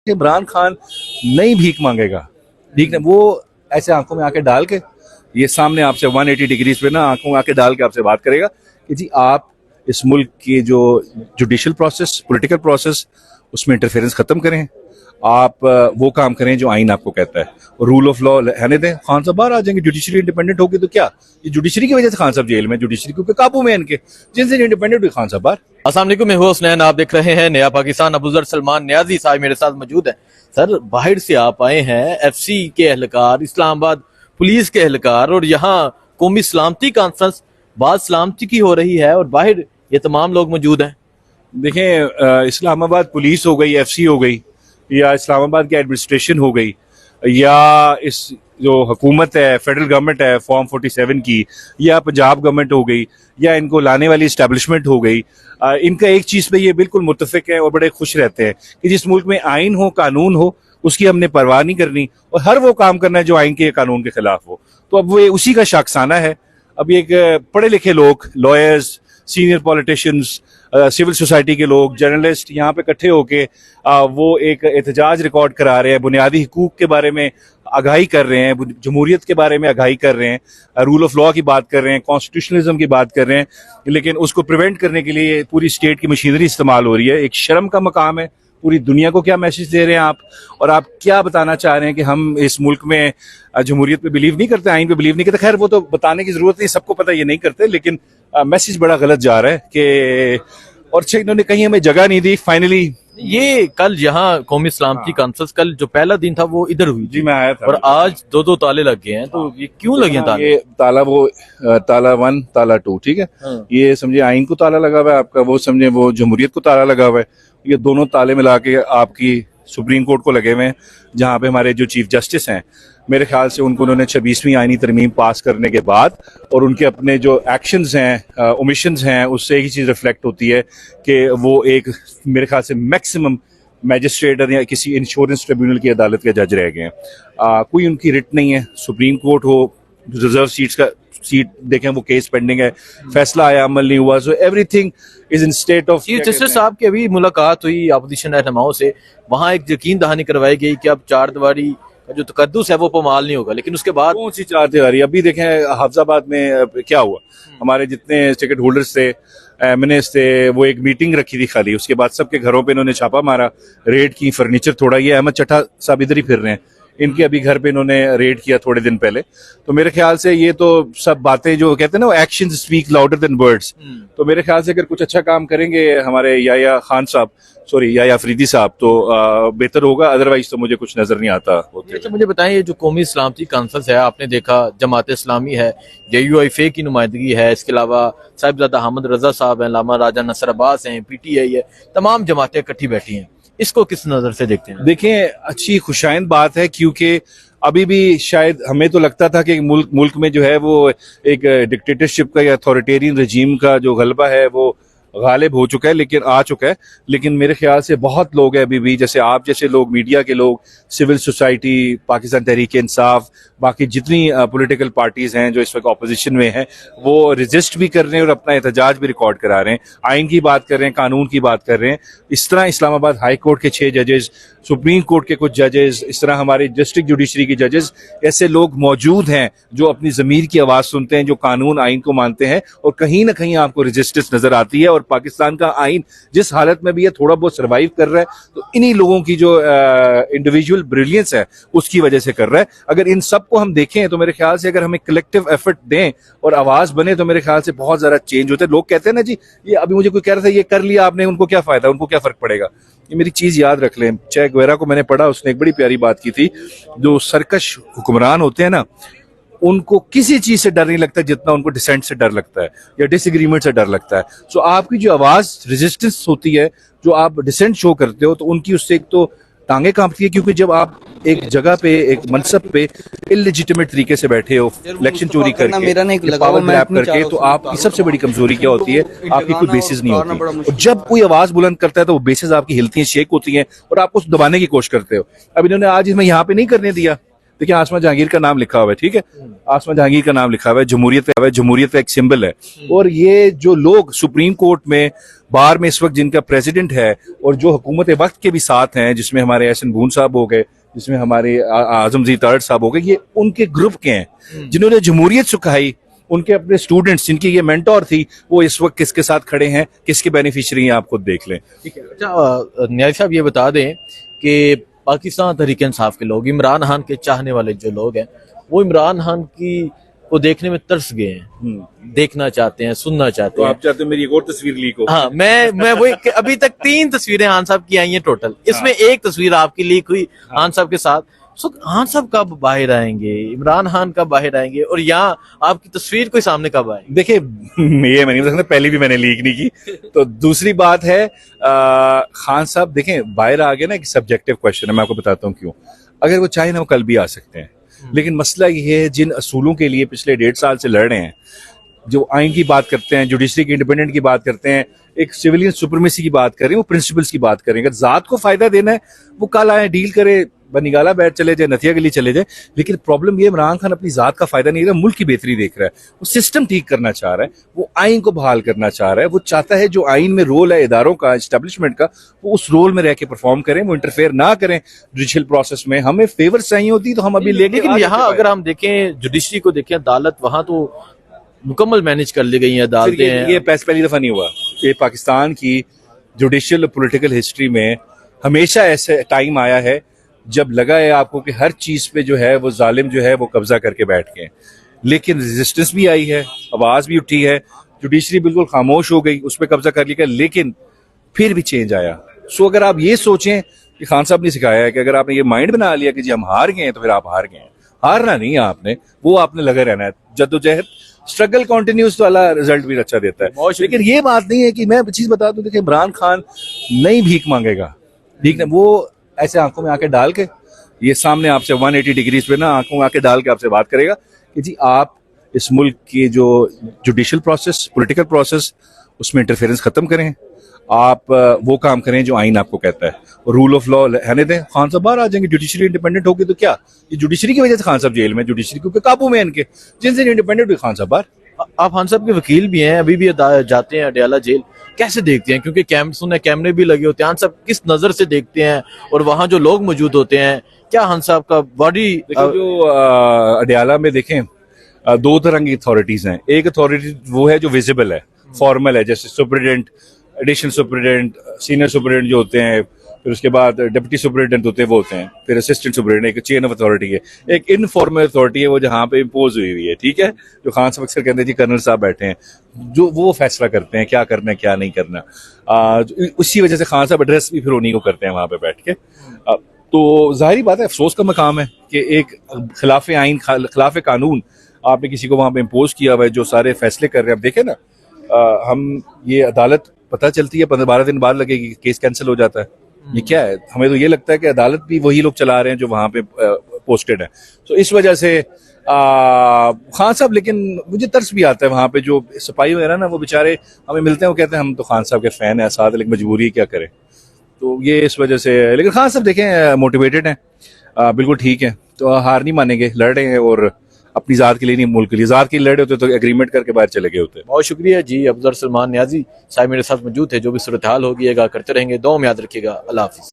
इमरान खान नहीं भीख मांगेगा, भीख नहीं, वो ऐसे आंखों में आके डाल के ये सामने आपसे 180 डिग्रीज पे ना आंखों में आके डाल के आपसे बात करेगा कि जी आप इस मुल्क की जो जुडिशल प्रोसेस, पॉलिटिकल प्रोसेस, उसमें इंटरफेरेंस खत्म करें, आप वो काम करें जो आइन आपको कहता है, रूल ऑफ लॉ रहने दें। खान साहब बाहर आ जाएंगे, जुडिशरी इंडिपेंडेंट होगी तो क्या, ये जुडिशरी की वजह से खान साहब जेल में, जुडिशरी के काबू में इनके, जिनसे इंडिपेंडेंट हुई खान साहब बाहर। अस्सलाम वालेकुम, मैं हूं हुसनैन, आप देख रहे हैं नया पाकिस्तान। अबूजर सलमान न्याजी साहब मेरे साथ मौजूद है। सर, बाहर से आप आए हैं, एफसी के एहलकार, इस्लामाबाद पुलिस के एहलकार, और यहाँ कौमी सलामती कॉन्फ्रेंस बात सलामती की हो रही है और बाहर ये तमाम लोग मौजूद हैं। देखें, इस्लामाबाद पुलिस हो गई, एफसी हो गई, या इस्लामाबाद की एडमिनिस्ट्रेशन हो गई, या इस जो हुकूमत है, फेडरल गवर्नमेंट है फॉर्म 47 की, या पंजाब गवर्नमेंट हो गई, या इनको लाने वाली इस्टेब्लिशमेंट हो गई, इनका एक चीज़ पे ये बिल्कुल मुत्तफिक है और बड़े खुश रहते हैं कि जिस मुल्क में आइन हो, कानून हो, उसकी हमने परवाह नहीं करनी और हर वो काम करना है जो आइन के कानून के खिलाफ हो। तो अब वो उसी का शाखसाना है। अब एक पढ़े लिखे लोग, lawyers, senior politicians, civil society के लोग, जर्नलिस्ट यहाँ पे इकट्ठे होके वो एक एहतजाज रिकॉर्ड करा रहे हैं, बुनियादी हुकूक के बारे में आगाही कर रहे हैं, जमहूरियत के बारे में आगाही कर रहे हैं, रूल ऑफ लॉ की बात कर रहे हैं, कॉन्स्टिट्यूशनलिज्म की बात कर रहे हैं, लेकिन उसको प्रिवेंट करने के लिए पूरी स्टेट की मशीनरी इस्तेमाल हो रही है। एक शर्म का मकाम है। पूरी दुनिया को क्या मैसेज दे रहे हैं आप, और आप क्या बताना चाह रहे हैं कि हम इस मुल्क में जमहूरियत पे बिलीव नहीं करते, आइन पे बिलीव नहीं करते। खैर वो तो बताने की जरूरत नहीं, सबको पता ये नहीं करते, लेकिन मैसेज बड़ा गलत जा रहा है कि, और इन्होंने कहीं हमें जगह नहीं दी। फाइनली ये कल यहाँ कौमी सलामती कॉन्फ्रेंस, कल जो पहला दिन था वो इधर हुई जी, मैं आया था, और आज दो ताले लग गए हैं। तो ये क्यों लगे ताले? ये ताला, वो ताला 1, ताला 2, ठीक है। ये समझे आइन को ताला लगा हुआ है आपका, वो समझे वो जमहूरियत को ताला लगा हुआ है। ये दोनों ताले मिला के आपकी सुप्रीम कोर्ट को लगे हुए हैं, जहाँ पे हमारे जो चीफ जस्टिस हैं, मेरे ख्याल से उन्होंने 26वीं आईनी तरमीम पास करने के बाद और उनके अपने जो एक्शंस हैं, ओमिशंस हैं, उससे एक ही चीज़ रिफ्लेक्ट होती है कि वो एक मेरे ख्याल से मैक्सिमम मैजिस्ट्रेट या किसी इंश्योरेंस ट्रिब्यूनल की अदालत के जज रह गए हैं। कोई उनकी रिट नहीं है। सुप्रीम कोर्ट हो, रिजर्व सीट देखें, वो केस पेंडिंग है, फैसला आया, अमल नहीं हुआ। So everything is in state of. Chief justice साहब की अभी मुलाकात हुई अपोजिशन रहनुमाओं से, वहां एक यकीन दहानी करवाई गई कि अब चार दीवारी का जो तकद्दुस है वो पामाल नहीं होगा, लेकिन उसके बाद कौन सी चार दीवारी? अभी देखें हाफिजाबाद में क्या हुआ, हमारे जितने टिकट होल्डर्स थे, एमएनएस थे, वो एक मीटिंग रखी थी खाली, उसके बाद सबके घरों पे इन्होंने छापा मारा, रेड की, फर्नीचर थोड़ा। ये अहमद चट्टा साहब इधर ही फिर रहे हैं, इनके अभी घर पे इन्होंने रेड किया थोड़े दिन पहले। तो मेरे ख्याल से ये तो सब बातें जो कहते हैं ना, action speak louder than words. तो मेरे ख्याल से अगर कुछ अच्छा काम करेंगे हमारे याया खान साहब, सॉरी याया अफरीदी साहब, तो बेहतर होगा। अदरवाइज तो मुझे कुछ नजर नहीं आता होते। अच्छा, मुझे बताएं, ये जो कौमी सलामती कॉन्फ्रेंस है, आपने देखा जमात इस्लामी है, JUIFA की नुमाइंदगी है, इसके अलावा साहिबजादा अहमद रजा साहब हैं, लामा राजा नसर अब्बास हैं, PTI है, तमाम जमातें इकट्ठी बैठी हैं। इसको किस नजर से देखते हैं? देखें, अच्छी खुशाइंद बात है, क्योंकि अभी भी शायद हमें तो लगता था कि मुल्क में जो है वो एक डिक्टेटरशिप का या अथॉरिटेरियन रजीम का जो गलबा है वो गालिब हो चुका है, लेकिन आ चुका है। लेकिन मेरे ख्याल से बहुत लोग हैं अभी भी, जैसे आप जैसे लोग, मीडिया के लोग, सिविल सोसाइटी, पाकिस्तान तहरीक इंसाफ, बाकी जितनी पॉलिटिकल पार्टीज हैं जो इस वक्त ऑपोजिशन में हैं, वो रेजिस्ट भी कर रहे हैं और अपना एहतजाज भी रिकॉर्ड करा रहे हैं, आइन की बात कर रहे हैं, कानून की बात कर रहे हैं। इस तरह इस्लामाबाद हाई कोर्ट के 6 जजेस, सुप्रीम कोर्ट के कुछ जजेस, इस तरह हमारे डिस्ट्रिक्ट जुडिशरी के जजेस, ऐसे लोग मौजूद हैं जो अपनी ज़मीर की आवाज़ सुनते हैं, जो कानून आइन को मानते हैं, और कहीं ना कहीं आपको रेजिस्टेंस नजर आती है। और पाकिस्तान का आइन जिस हालत में भी है, थोड़ा बहुत सर्वाइव कर रहा है, तो इन्हीं लोगों की जो इंडिविजुअल ब्रिलियंस है उसकी वजह से कर रहा है। अगर इन सब को हम देखें तो मेरे ख्याल से अगर हमें कलेक्टिव एफर्ट दें और आवाज बने तो मेरे ख्याल से बहुत ज्यादा चेंज होता है। लोग कहते हैं ना जी, ये अभी मुझे कोई कह रहा था ये कर लिया आपने, उनको क्या फायदा, उनको क्या फर्क पड़ेगा। ये मेरी चीज याद रख लें। चे गुवेरा को मैंने पढ़ा, उसने एक बड़ी प्यारी बात की थी, जो सरकश हुक्मरान होते हैं ना, उनको किसी चीज से डर नहीं लगता जितना उनको डिसेंट से डर लगता है या डिसएग्रीमेंट से डर लगता है। सो आपकी जो आवाज रेजिस्टेंस होती है, जो आप डिसेंट शो करते हो, तो उनकी उससे एक तो टांगे कांपती है, क्योंकि जब आप एक जगह पे, एक मनसब पे इलेजिटिमेट तरीके से बैठे हो, इलेक्शन चोरी करके, पावर ग्रैब करके, तो आपकी सबसे बड़ी कमजोरी क्या होती है? आपकी कोई बेसिस नहीं होती। और जब कोई आवाज बुलंद करता है तो वो बेसिस आपकी हिलती हैं, शेक होती हैं और आप उसको दबाने की कोशिश करते हो। अब इन्होंने आज इसमें यहाँ पे नहीं करने दिया, देखिए आसमा जहांगीर का नाम लिखा हुआ है, ठीक है, आसमा जहांगीर का नाम लिखा हुआ है, जमहूरियत का एक सिंबल है। और ये जो लोग सुप्रीम कोर्ट में बार में इस वक्त जिनका प्रेसिडेंट है और जो हुकूमत वक्त के भी साथ हैं, जिसमें हमारे एहसन बून साहब हो गए, जिसमें हमारे आजमजी तारड़ साहब हो गए, ये उनके ग्रुप के हैं जिन्होंने जमहूरियत सिखाई। उनके अपने स्टूडेंट्स जिनकी ये मेंटोर थी, वो इस वक्त किसके साथ खड़े हैं, किसके बेनिफिशियरी हैं, आप खुद देख लें। ठीक है। अच्छा न्याजी साहब ये बता दें कि पाकिस्तान तहरीक इंसाफ के लोग, इमरान खान के चाहने वाले जो लोग हैं, वो इमरान खान की को देखने में तरस गए हैं, देखना चाहते हैं, सुनना चाहते तो हैं। आप चाहते हो मेरी एक और तस्वीर लीक हो? हाँ, मैं वही अभी तक 3 तस्वीरें खान साहब की आई हैं टोटल, इसमें एक तस्वीर आपकी लीक हुई खान साहब के साथ। सो खान साहब कब बाहर आएंगे, इमरान खान कब बाहर आएंगे, और यहाँ आपकी तस्वीर कोई सामने कब आएगी? देखिए ये मैं नहीं बता सकता, पहले भी मैंने लीक नहीं की। तो दूसरी बात है खान साहब देखें बाहर आ गए ना, एक सब्जेक्टिव क्वेश्चन है, मैं आपको बताता हूँ क्यों। अगर वो चाहे ना वो कल भी आ सकते हैं, लेकिन मसला ये है जिन असूलों के लिए पिछले 1.5 साल से लड़ रहे हैं, जो आइन की बात करते हैं, जुडिशरी की इंडिपेंडेंट की बात करते हैं, एक सिविलियन सुप्रीमेसी की बात करें, वो प्रिंसिपल्स की बात करें। अगर जात को फायदा देना है वो कल आए डील करे, बनिगाला बैठ चले जाए, नथिया गली चले जाए। लेकिन प्रॉब्लम ये इमरान खान अपनी जात का फायदा नहीं रहा, मुल्क की बेहतरी देख रहा है, वो सिस्टम ठीक करना चाह रहा है, वो आइन को बहाल करना चाह रहा है, वो चाहता है जो आइन में रोल है इदारों का, एस्टेब्लिशमेंट का, वो उस रोल में रह के परफॉर्म करें, वो इंटरफेयर ना करें जुडिशियल प्रोसेस में। हमें फेवर चाहिए होती तो हम अभी लेकिन यहाँ अगर हम देखें जुडिशरी को देखें, अदालत वहां तो मुकम्मल मैनेज कर ली गई है अदालतें हैं। ये पहली दफा नहीं हुआ। ये पाकिस्तान की जुडिशियल पॉलिटिकल हिस्ट्री में हमेशा ऐसे टाइम आया है जब लगा है आपको कि हर चीज पे जो है वो जालिम जो है वो कब्जा करके बैठ गए, लेकिन रेजिस्टेंस भी आई है, आवाज भी उठी है, जुडिशरी बिल्कुल खामोश हो गई, उस पर कब्जा कर लिया, लेकिन फिर भी चेंज आया। सो अगर आप ये सोचें कि खान साहब ने सिखाया है कि अगर आपने ये माइंड बना लिया कि जी हम हार गए हैं, तो फिर आप हार गए हैं। हारना नहीं है आपने, वो आपने लगे रहना है, जद्दोजहद, स्ट्रगल कंटिन्यूस वाला रिजल्ट भी अच्छा देता है। लेकिन ये बात नहीं है कि मैं चीज बता दूं, देखिए इमरान खान नहीं भीख मांगेगा, ठीक है, वो ऐसे आंखों में आके डाल के, ये सामने आपसे 180 डिग्रीज पे ना आंखों में आके डाल के आपसे बात करेगा कि जी आप इस मुल्क की जो जुडिशियल प्रोसेस, पॉलिटिकल प्रोसेस, उसमें इंटरफेरेंस खत्म करें, आप वो काम करें जो आइन आपको कहता है, रूल ऑफ लॉ रहने दें। खान साहब बाहर आ जाएंगे, जुडिशरी इंडिपेंडेंट होगी तो क्या, ये जुडिशरी की वजह से खान साहब जेल में, जुडिशरी क्योंकि काबू में इनके, जिनसे इंडिपेंडेंट हुई खान साहब बाहर। आप खान साहब के वकील भी हैं, अभी भी जाते हैं अडयाला जेल, कैसे देखते हैं? क्योंकि कैमरे भी लगे होते हैं, खान साहब किस नजर से देखते हैं, और वहां जो लोग मौजूद होते हैं, क्या खान साहब का बॉडी जो अडयाला में देखें 2 तरह की अथॉरिटीज हैं। एक अथॉरिटी वो है जो विजिबल है, फॉर्मल है, जैसे superintendent, additional superintendent, senior superintendent जो होते हैं, फिर उसके बाद डिप्टी सुपरिटेंडेंट होते हैं वो होते हैं, फिर असिस्टेंट सुपरिटेंडेंट, एक चेन ऑफ अथॉरिटी है। एक इनफॉर्मल अथॉरिटी है वो जहाँ पे इम्पोज हुई है, ठीक है, जो खान साहब अक्सर कहते हैं जी कर्नल साहब बैठे हैं, जो वो फैसला करते हैं क्या करना है क्या नहीं करना। उसी वजह से खान साहब एड्रेस भी फिर उन्हीं को करते हैं वहां पे बैठ के। तो जाहिर बात है अफसोस का मकाम है कि एक खिलाफ आइन, खिलाफ कानून आपने किसी को वहां पे इम्पोज किया हुआ है जो सारे फैसले कर रहे हैं। अब देखे ना, हम ये अदालत पता चलती है 15-12 दिन बाद लगेगी, केस कैंसिल हो जाता है। ये क्या है? हमें तो ये लगता है कि अदालत भी वही लोग चला रहे हैं जो वहां पे पोस्टेड है। तो इस वजह से खान साहब, लेकिन मुझे तरस भी आता है वहां पे जो सिपाही वगैरह ना, वो बेचारे हमें मिलते हैं, वो कहते हैं हम तो खान साहब के फैन है साथ, लेकिन मजबूरी क्या करें। तो ये इस वजह से, लेकिन खान साहब देखें मोटिवेटेड हैं, बिल्कुल ठीक है, तो हार नहीं मानेंगे, लड़ रहे हैं, और अपनी जात के लिए नहीं मुल्क के लिए, जात के लिए लड़े होते तो एग्रीमेंट करके बाहर चले गए होते। बहुत शुक्रिया जी। अफजल सलमान न्याजी साहब मेरे साथ मौजूद थे, जो भी सूरत हाल होगी आगाह करते रहेंगे। दुआ में याद रखिएगा। अल्लाह हाफिज।